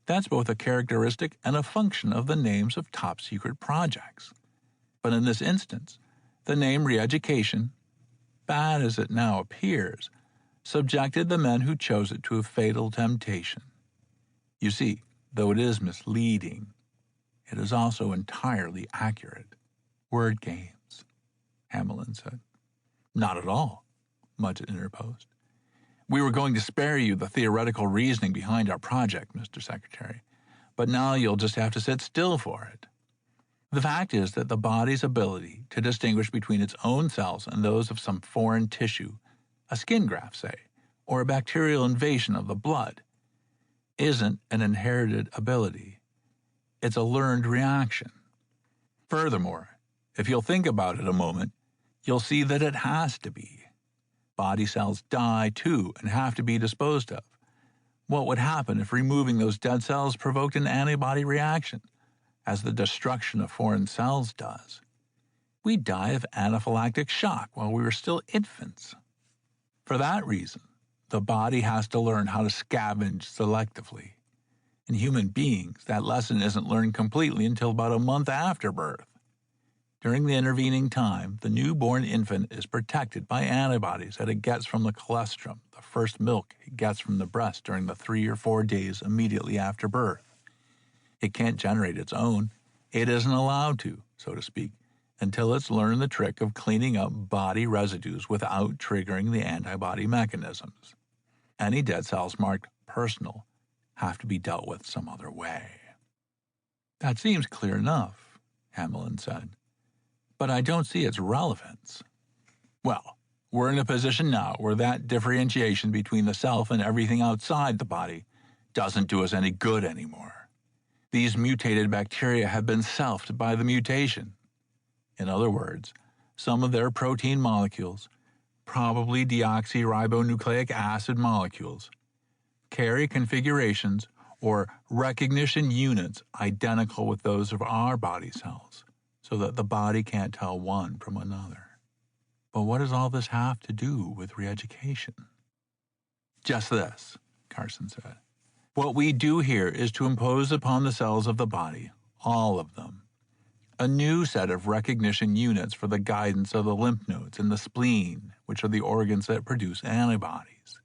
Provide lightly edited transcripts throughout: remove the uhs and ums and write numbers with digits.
That's both a characteristic and a function of the names of top-secret projects. But in this instance, the name re-education, bad as it now appears, subjected the men who chose it to a fatal temptation. You see, though it is misleading, it is also entirely accurate. Word games, Hamlin said. Not at all, Mudgett interposed. We were going to spare you the theoretical reasoning behind our project, Mr. Secretary, but now you'll just have to sit still for it. The fact is that the body's ability to distinguish between its own cells and those of some foreign tissue, a skin graft, say, or a bacterial invasion of the blood, isn't an inherited ability. It's a learned reaction. Furthermore, if you'll think about it a moment, you'll see that it has to be. Body cells die, too, and have to be disposed of. What would happen if removing those dead cells provoked an antibody reaction, as the destruction of foreign cells does? We'd die of anaphylactic shock while we were still infants. For that reason, the body has to learn how to scavenge selectively. In human beings, that lesson isn't learned completely until about a month after birth. During the intervening time, the newborn infant is protected by antibodies that it gets from the colostrum, the first milk it gets from the breast during the 3 or 4 days immediately after birth. It can't generate its own. It isn't allowed to, so to speak, until it's learned the trick of cleaning up body residues without triggering the antibody mechanisms. Any dead cells marked personal have to be dealt with some other way. That seems clear enough, Hamlin said, but I don't see its relevance. Well, we're in a position now where that differentiation between the self and everything outside the body doesn't do us any good anymore. These mutated bacteria have been selfed by the mutation. In other words, some of their protein molecules, probably deoxyribonucleic acid molecules, carry configurations or recognition units identical with those of our body cells, so that the body can't tell one from another. But what does all this have to do with re-education? Just this, Carson said. What we do here is to impose upon the cells of the body, all of them, a new set of recognition units for the guidance of the lymph nodes and the spleen, which are the organs that produce antibodies.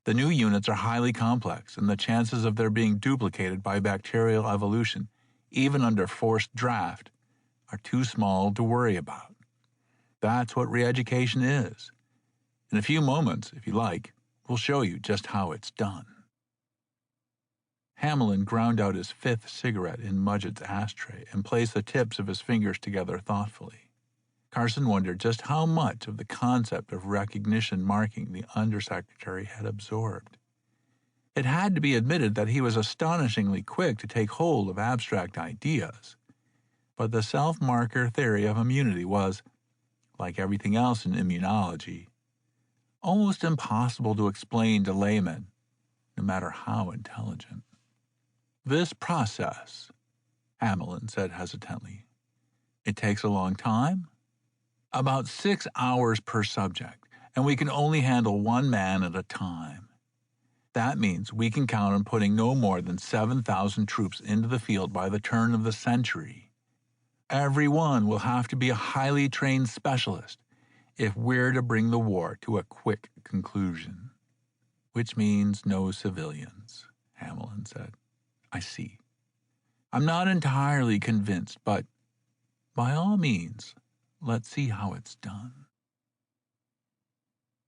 The new units are highly complex, and the chances of their being duplicated by bacterial evolution, even under forced draft, are too small to worry about. That's what re-education is. In a few moments, if you like, we'll show you just how it's done. Hamlin ground out his 5th cigarette in Mudgett's ashtray and placed the tips of his fingers together thoughtfully. Carson wondered just how much of the concept of recognition marking the undersecretary had absorbed. It had to be admitted that he was astonishingly quick to take hold of abstract ideas, but the self-marker theory of immunity was, like everything else in immunology, almost impossible to explain to laymen, no matter how intelligent. This process, Hamlin said hesitantly, it takes a long time? About 6 hours per subject, and we can only handle 1 man at a time. That means we can count on putting no more than 7,000 troops into the field by the turn of the century. Every one will have to be a highly trained specialist if we're to bring the war to a quick conclusion. Which means no civilians, Hamlin said. I see. I'm not entirely convinced, but by all means, let's see how it's done.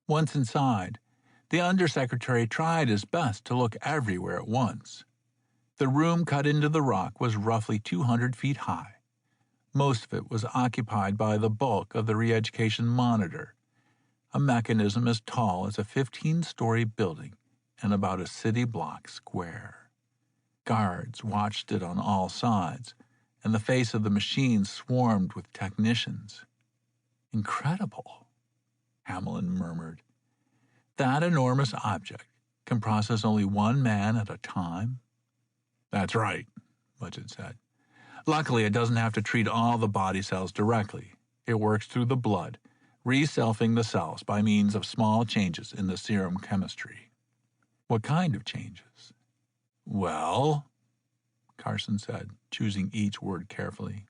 Once inside, the undersecretary tried his best to look everywhere at once. The room cut into the rock was roughly 200 feet high. Most of it was occupied by the bulk of the re-education monitor, a mechanism as tall as a 15-story building and about a city block square. Guards watched it on all sides, and the face of the machine swarmed with technicians. Incredible, Hamlin murmured. That enormous object can process only 1 man at a time? That's right, Mudgett said. Luckily, it doesn't have to treat all the body cells directly. It works through the blood, reselfing the cells by means of small changes in the serum chemistry. What kind of changes? Well, Carson said, choosing each word carefully.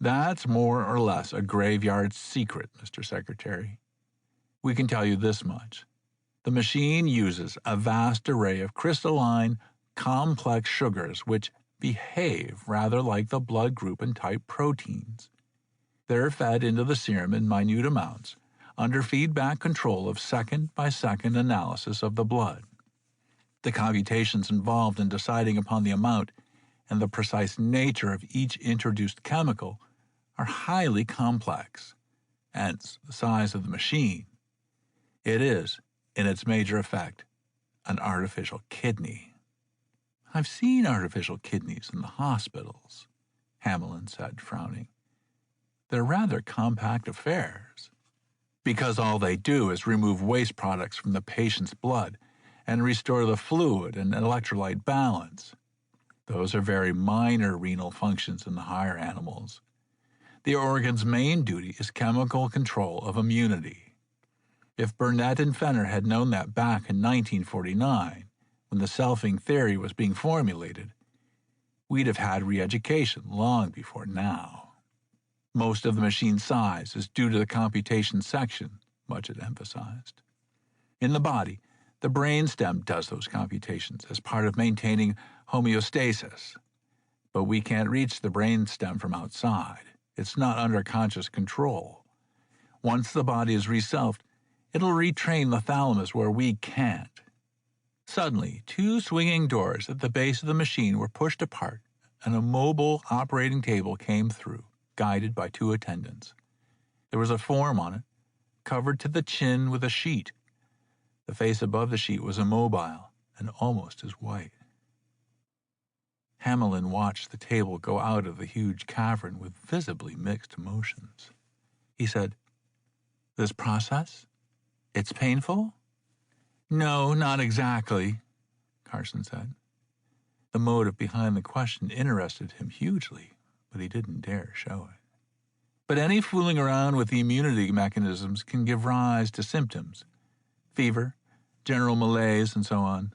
That's more or less a graveyard secret, Mr. Secretary. We can tell you this much. The machine uses a vast array of crystalline, complex sugars which behave rather like the blood group and type proteins. They're fed into the serum in minute amounts under feedback control of second-by-second analysis of the blood. The computations involved in deciding upon the amount and the precise nature of each introduced chemical are highly complex, hence the size of the machine. It is, in its major effect, an artificial kidney. I've seen artificial kidneys in the hospitals, Hamlin said, frowning. They're rather compact affairs, because all they do is remove waste products from the patient's blood and restore the fluid and electrolyte balance. Those are very minor renal functions in the higher animals. The organ's main duty is chemical control of immunity. If Burnett and Fenner had known that back in 1949, when the selfing theory was being formulated, we'd have had re-education long before now. Most of the machine's size is due to the computation section, Mudgett emphasized. In the body, the brainstem does those computations as part of maintaining homeostasis. But we can't reach the brainstem from outside. It's not under conscious control. Once the body is reselfed, it'll retrain the thalamus where we can't. Suddenly, two swinging doors at the base of the machine were pushed apart, and a mobile operating table came through, guided by two attendants. There was a form on it, covered to the chin with a sheet. The face above the sheet was immobile and almost as white. Hamlin watched the table go out of the huge cavern with visibly mixed emotions. He said, "This process? It's painful?" "No, not exactly," Carson said. The motive behind the question interested him hugely, but he didn't dare show it. But any fooling around with the immunity mechanisms can give rise to symptoms. Fever, general malaise, and so on.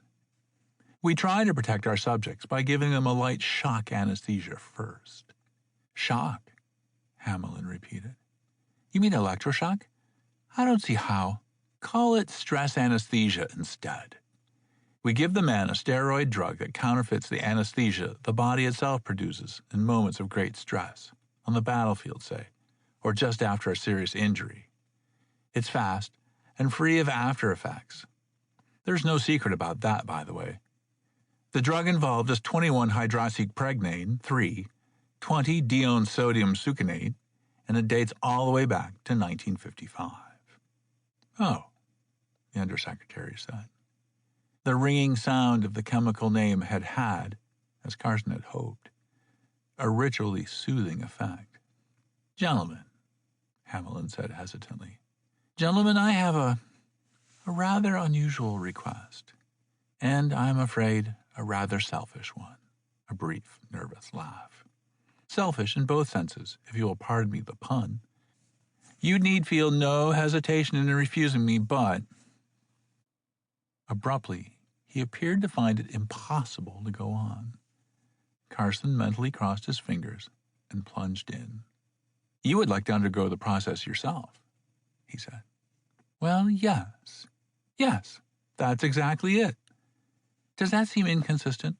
We try to protect our subjects by giving them a light shock anesthesia first. "Shock?" Hamlin repeated. "You mean electroshock? I don't see how. Call it stress anesthesia instead. We give the man a steroid drug that counterfeits the anesthesia the body itself produces in moments of great stress, on the battlefield, say, or just after a serious injury. It's fast and free of after effects. There's no secret about that, by the way. The drug involved is 21-hydroxypregnane, 3, 20-dione sodium succinate, and it dates all the way back to 1955. "Oh," the Undersecretary said. The ringing sound of the chemical name had, as Carson had hoped, a ritually soothing effect. "Gentlemen," Hamlin said hesitantly, "gentlemen, I have a rather unusual request, and I'm afraid a rather selfish one." A brief, nervous laugh. "Selfish in both senses, if you will pardon me the pun. You need feel no hesitation in refusing me, but—" Abruptly, he appeared to find it impossible to go on. Carson mentally crossed his fingers and plunged in. "You would like to undergo the process yourself," he said. "Well, yes. Yes, that's exactly it. Does that seem inconsistent?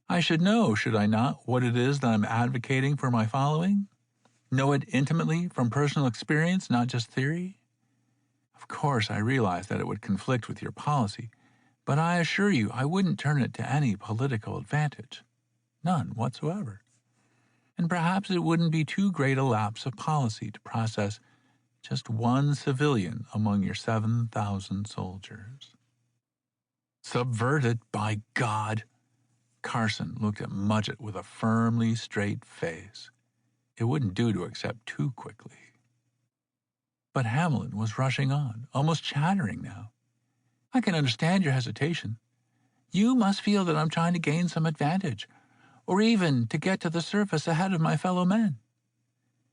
I should know, should I not, what it is that I'm advocating for my following? Know it intimately from personal experience, not just theory? Of course, I realize that it would conflict with your policy, but I assure you I wouldn't turn it to any political advantage. None whatsoever. And perhaps it wouldn't be too great a lapse of policy to process just one civilian among your 7,000 soldiers." "Subverted, by God!" Carson looked at Mudgett with a firmly straight face. It wouldn't do to accept too quickly. But Hamlin was rushing on, almost chattering now. "I can understand your hesitation. You must feel that I'm trying to gain some advantage, or even to get to the surface ahead of my fellow men.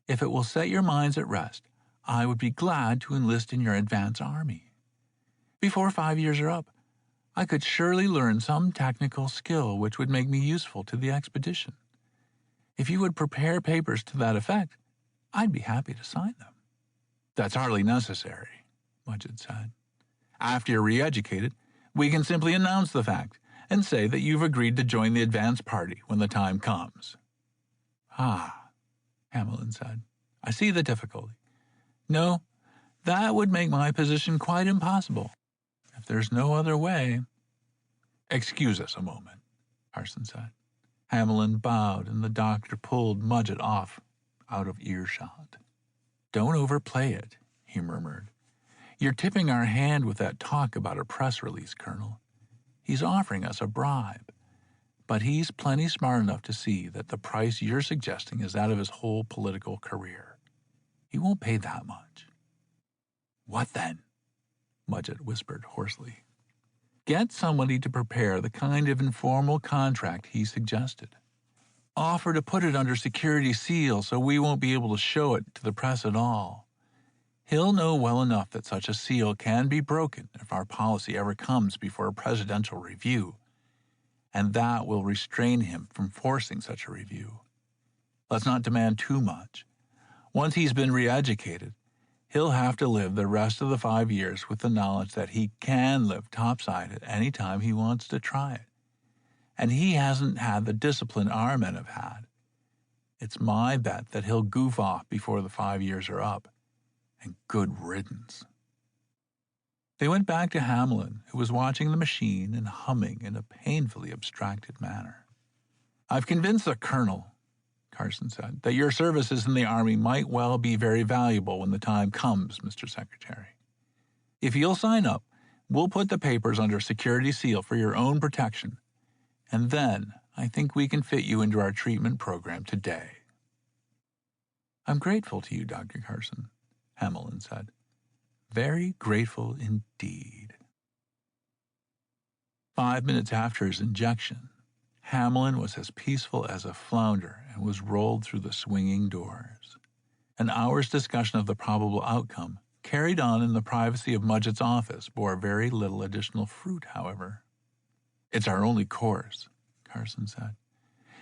If it will set your minds at rest, I would be glad to enlist in your advance army. Before 5 years are up, I could surely learn some technical skill which would make me useful to the expedition. If you would prepare papers to that effect, I'd be happy to sign them." "That's hardly necessary," Mudgett said. "After you're re-educated, we can simply announce the fact and say that you've agreed to join the advance party when the time comes." "Ah," Hamlin said. "I see the difficulty. No, that would make my position quite impossible. If there's no other way—" "Excuse us a moment," Carson said. Hamlin bowed, and the doctor pulled Mudgett off out of earshot. "Don't overplay it," he murmured. "You're tipping our hand with that talk about a press release, Colonel. He's offering us a bribe, but he's plenty smart enough to see that the price you're suggesting is that of his whole political career. He won't pay that much." "What then?" Mudgett whispered hoarsely. "Get somebody to prepare the kind of informal contract he suggested. Offer to put it under security seal so we won't be able to show it to the press at all. He'll know well enough that such a seal can be broken if our policy ever comes before a presidential review, and that will restrain him from forcing such a review. Let's not demand too much. Once he's been re-educated, he'll have to live the rest of the 5 years with the knowledge that he can live topside at any time he wants to try it. And he hasn't had the discipline our men have had. It's my bet that he'll goof off before the 5 years are up. And good riddance." They went back to Hamlin, who was watching the machine and humming in a painfully abstracted manner. "I've convinced the colonel," Carson said, "that your services in the Army might well be very valuable when the time comes, Mr. Secretary. If you'll sign up, we'll put the papers under security seal for your own protection, and then I think we can fit you into our treatment program today." "I'm grateful to you, Dr. Carson," Hamlin said. "Very grateful indeed." 5 minutes after his injection, Hamlin was as peaceful as a flounder and was rolled through the swinging doors. An hour's discussion of the probable outcome, carried on in the privacy of Mudgett's office, bore very little additional fruit, however. "It's our only course," Carson said.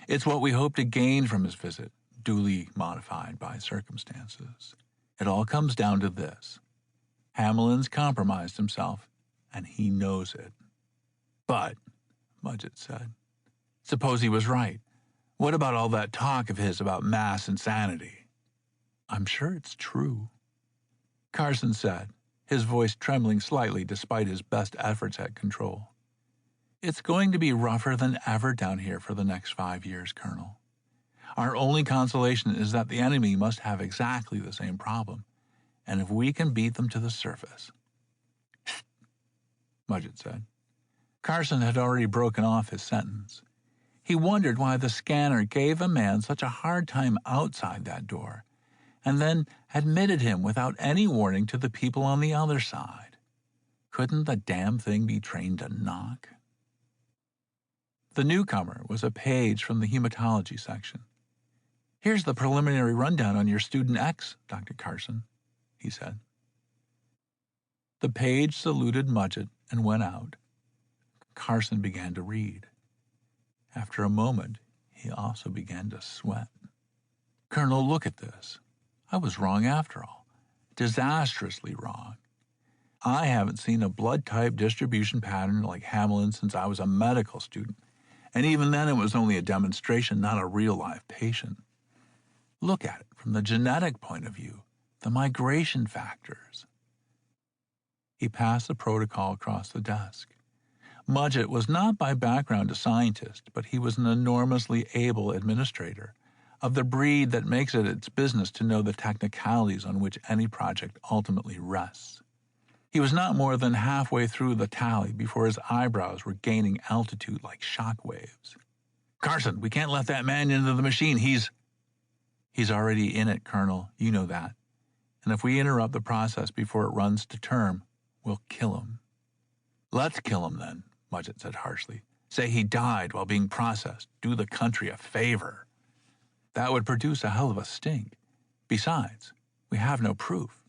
"It's what we hope to gain from his visit, duly modified by circumstances. It all comes down to this. Hamlin's compromised himself, and he knows it." "But," Mudgett said, "suppose he was right. What about all that talk of his about mass insanity?" "I'm sure it's true," Carson said, his voice trembling slightly despite his best efforts at control. "It's going to be rougher than ever down here for the next 5 years, Colonel. Our only consolation is that the enemy must have exactly the same problem, and if we can beat them to the surface—" Mudgett said. Carson had already broken off his sentence. He wondered why the scanner gave a man such a hard time outside that door, and then admitted him without any warning to the people on the other side. Couldn't the damn thing be trained to knock? The newcomer was a page from the hematology section. "Here's the preliminary rundown on your student X, Dr. Carson," he said. The page saluted Mudgett and went out. Carson began to read. After a moment, he also began to sweat. "Colonel, look at this. I was wrong after all. Disastrously wrong. I haven't seen a blood-type distribution pattern like Hamlin since I was a medical student, and even then it was only a demonstration, not a real-life patient. Look at it from the genetic point of view, the migration factors." He passed the protocol across the desk. Mudgett was not by background a scientist, but he was an enormously able administrator, of the breed that makes it its business to know the technicalities on which any project ultimately rests. He was not more than halfway through the tally before his eyebrows were gaining altitude like shock waves. "Carson, we can't let that man into the machine. He's already in it, Colonel. You know that. And if we interrupt the process before it runs to term, we'll kill him." "Let's kill him then," Mudgett said harshly. "Say he died while being processed. Do the country a favor." "That would produce a hell of a stink. Besides, we have no proof."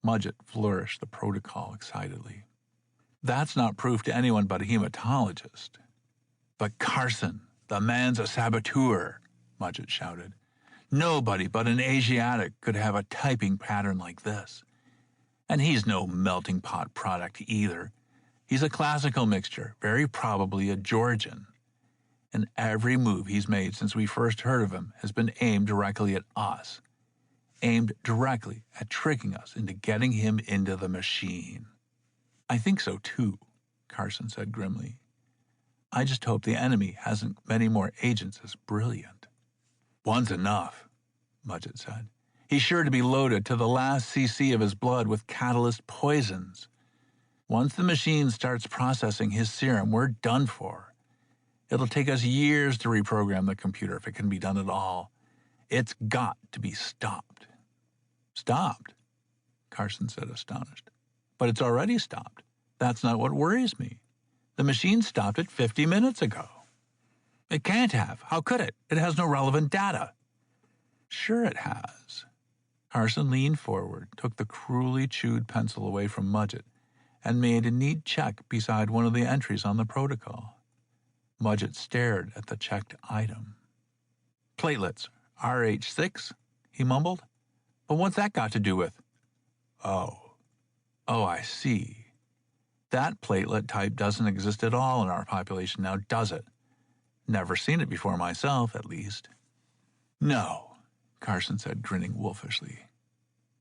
Mudgett flourished the protocol excitedly. That's not proof to anyone but a hematologist. But Carson, the man's a saboteur, Mudgett shouted. Nobody but an Asiatic could have a typing pattern like this. And he's no melting pot product either. He's a classical mixture, very probably a Georgian. And every move he's made since we first heard of him has been aimed directly at us. Aimed directly at tricking us into getting him into the machine. I think so too, Carson said grimly. I just hope the enemy hasn't many more agents as brilliant. One's enough, Mudgett said. He's sure to be loaded to the last cc of his blood with catalyst poisons. Once the machine starts processing his serum, we're done for. It'll take us years to reprogram the computer if it can be done at all. It's got to be stopped. Stopped? Carson said, astonished. But it's already stopped. That's not what worries me. The machine stopped it 50 minutes ago. It can't have. How could it? It has no relevant data. Sure it has. Carson leaned forward, took the cruelly chewed pencil away from Mudgett, and made a neat check beside one of the entries on the protocol. Mudgett stared at the checked item. Platelets, RH6, he mumbled. But what's that got to do with? Oh, I see. That platelet type doesn't exist at all in our population now, does it? Never seen it before myself, at least. No, Carson said, grinning wolfishly.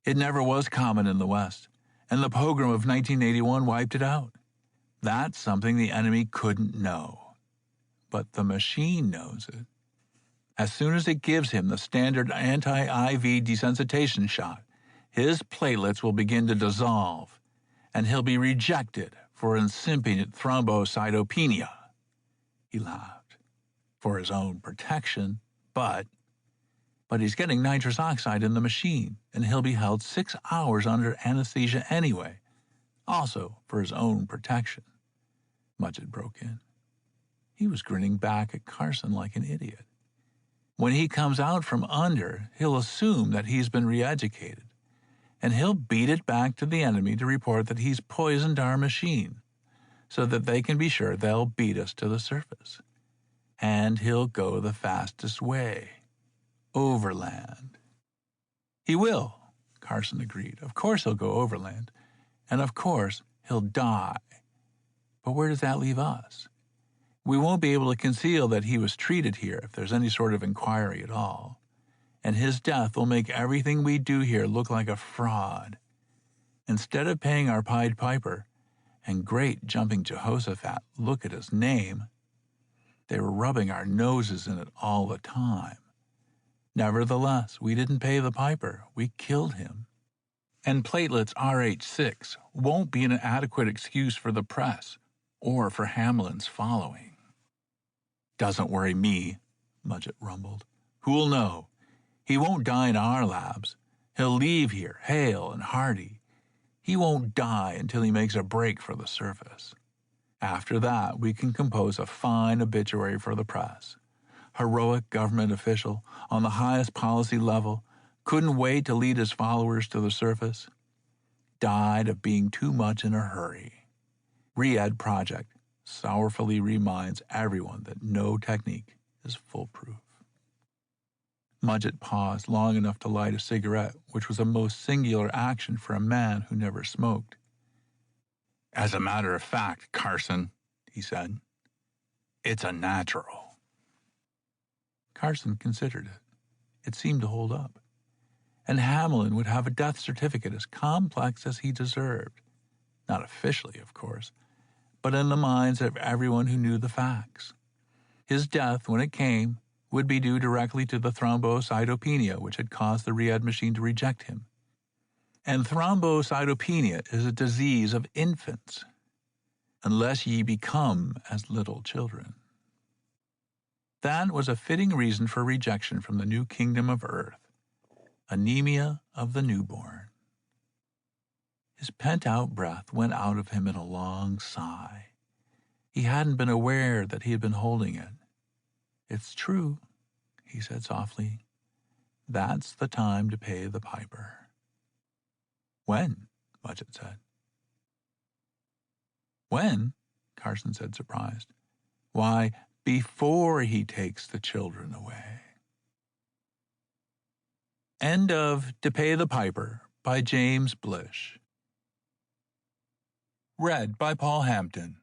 It never was common in the West, and the pogrom of 1981 wiped it out. That's something the enemy couldn't know. But the machine knows it. As soon as it gives him the standard anti-IV desensitization shot, his platelets will begin to dissolve, and he'll be rejected for incipient thrombocytopenia. He laughed. For his own protection, but he's getting nitrous oxide in the machine, and he'll be held 6 hours under anesthesia anyway, also for his own protection. Mudgett broke in. He was grinning back at Carson like an idiot. When he comes out from under, he'll assume that he's been re-educated, and he'll beat it back to the enemy to report that he's poisoned our machine, so that they can be sure they'll beat us to the surface. And he'll go the fastest way. Overland. He will, Carson agreed. Of course he'll go overland. And of course he'll die. But where does that leave us? We won't be able to conceal that he was treated here if there's any sort of inquiry at all. And his death will make everything we do here look like a fraud. Instead of paying our Pied Piper, and great jumping Jehoshaphat, look at his name, they were rubbing our noses in it all the time. Nevertheless, we didn't pay the piper. We killed him. And platelets RH6 won't be an adequate excuse for the press or for Hamlin's following. Doesn't worry me, Mudgett rumbled. Who'll know? He won't die in our labs. He'll leave here, hale and hearty. He won't die until he makes a break for the surface. After that, we can compose a fine obituary for the press. Heroic government official on the highest policy level, couldn't wait to lead his followers to the surface. Died of being too much in a hurry. Re-Ed Project sorrowfully reminds everyone that no technique is foolproof. Mudgett paused long enough to light a cigarette, which was a most singular action for a man who never smoked. As a matter of fact, Carson, he said, it's a natural. Carson considered it. It seemed to hold up. And Hamlin would have a death certificate as complex as he deserved. Not officially, of course, but in the minds of everyone who knew the facts. His death, when it came, would be due directly to the thrombocytopenia which had caused the Re-Ed machine to reject him. And thrombocytopenia is a disease of infants, unless ye become as little children. That was a fitting reason for rejection from the new kingdom of earth, anemia of the newborn. His pent-out breath went out of him in a long sigh. He hadn't been aware that he had been holding it. It's true, he said softly. That's the time to pay the piper. When? Mudgett said. When? Carson said, surprised. Why, before he takes the children away. End of To Pay the Piper by James Blish. Read by Paul Hampton.